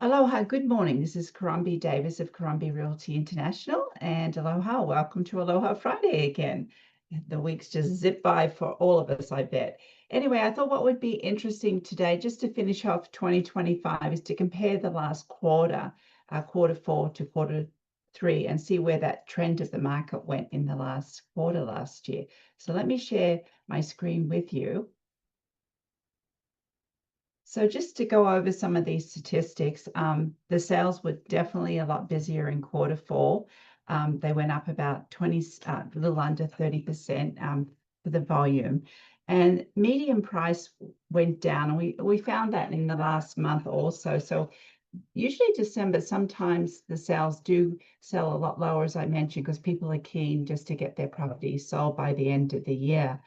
Aloha, good morning. This is Karumbi Davis of Karumbi Realty International, and aloha, welcome to Aloha Friday again. The weeks just zip by for all of us, I bet. Anyway, I thought what would be interesting today, just to finish off 2025, is to compare the last quarter, quarter four to quarter three, and see where that trend of the market went in the last quarter last year. So let me share my screen with you. So just to go over some of these statistics, the sales were definitely a lot busier in quarter four. They went up about 20, a little under 30% for the volume. And median price went down. And we found that in the last month also. So usually December, sometimes the sales do sell a lot lower, as I mentioned, because people are keen just to get their properties sold by the end of the year.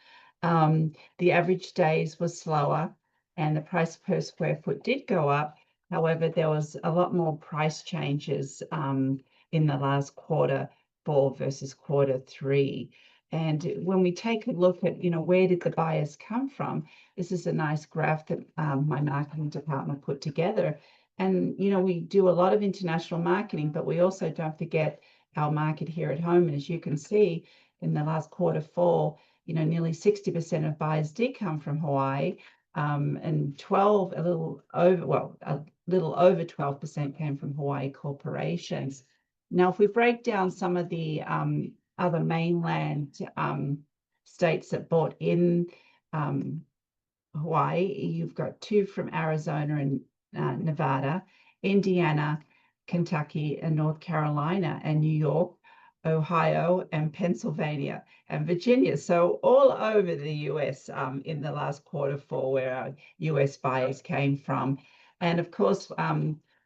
The average days was slower and the price per square foot did go up. However, there was a lot more price changes in the last quarter four versus quarter three. And when we take a look at, where did the buyers come from? This is a nice graph that my marketing department put together. And, we do a lot of international marketing, but we also don't forget our market here at home. And as you can see, in the last quarter four, nearly 60% of buyers did come from Hawaii, and a little over 12% came from Hawaii corporations. Now, if we break down some of the other mainland states that bought in Hawaii, you've got two from Arizona and Nevada, Indiana, Kentucky, and North Carolina, and New York, Ohio, and Pennsylvania, and Virginia. So all over the US in the last quarter four, where our US buyers came from. And of course,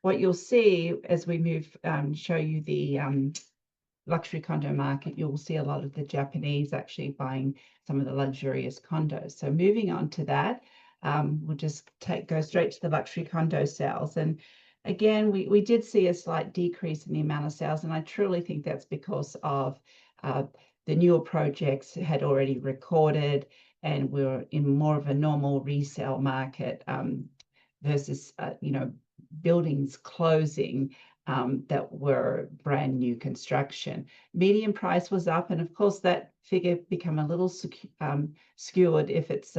what you'll see as we move, show you the luxury condo market, you'll see a lot of the Japanese actually buying some of the luxurious condos. So moving on to that, we'll just go straight to the luxury condo sales. And again, we did see a slight decrease in the amount of sales, and I truly think that's because of the newer projects had already recorded, and we're in more of a normal resale market versus buildings closing that were brand new construction. Median price was up, and of course that figure become a little skewed if it's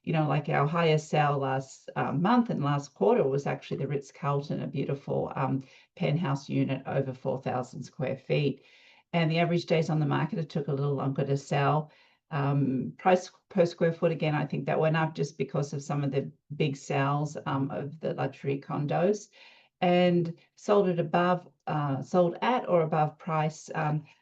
like our highest sale last month and last quarter was actually the Ritz-Carlton, a beautiful penthouse unit over 4,000 square feet. And the average days on the market, it took a little longer to sell. Price per square foot, again, I think that went up just because of some of the big sales of the luxury condos, and sold at or above price.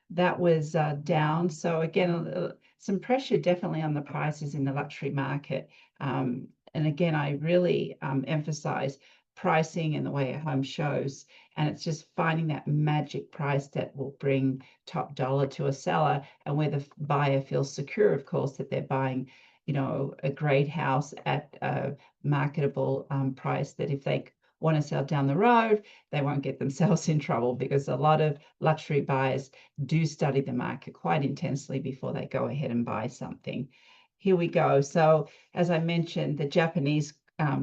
That was down. So again, some pressure definitely on the prices in the luxury market. And again, I really emphasize pricing and the way a home shows. And it's just finding that magic price that will bring top dollar to a seller, and where the buyer feels secure, of course, that they're buying, a great house at a marketable price, that if they want to sell down the road, they won't get themselves in trouble, because a lot of luxury buyers do study the market quite intensely before they go ahead and buy something. Here we go. So as I mentioned, the Japanese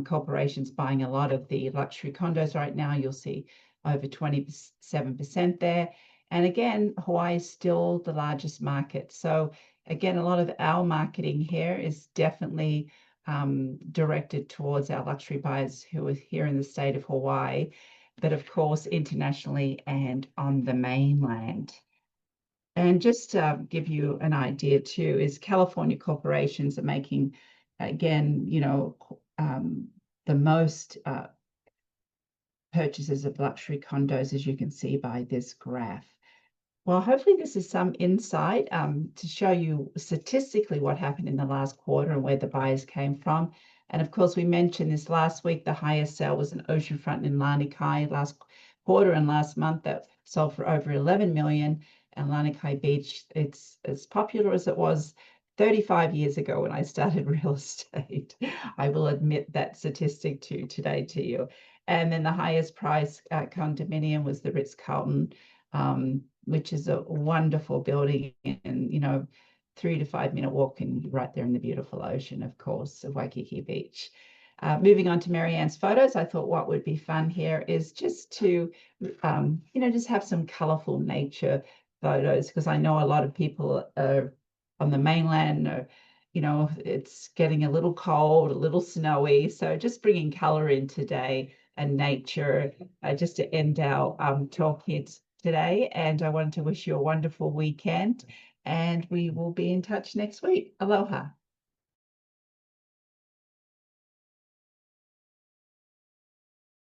corporations buying a lot of the luxury condos right now. You'll see over 27% there. And again, Hawaii is still the largest market. So again, a lot of our marketing here is definitely directed towards our luxury buyers who are here in the state of Hawaii, but of course internationally and on the mainland. And just to give you an idea too, is California corporations are making, again, the most purchases of luxury condos, as you can see by this graph. Well, hopefully this is some insight to show you statistically what happened in the last quarter and where the buyers came from. And of course, we mentioned this last week, the highest sale was an oceanfront in Lanikai last quarter, and last month that sold for over 11 million. And Lanikai Beach, it's as popular as it was 35 years ago when I started real estate. I will admit that statistic today to you. And then the highest price condominium was the Ritz-Carlton, which is a wonderful building, and 3 to 5 minute walk, and right there in the beautiful ocean, of course, of Waikiki Beach. Moving on to Marianne's photos, I thought what would be fun here is just to, just have some colorful nature photos, because I know a lot of people are on the mainland, or, it's getting a little cold, a little snowy. So just bringing color in today and nature, just to end our talk here today. And I wanted to wish you a wonderful weekend, and we will be in touch next week. Aloha.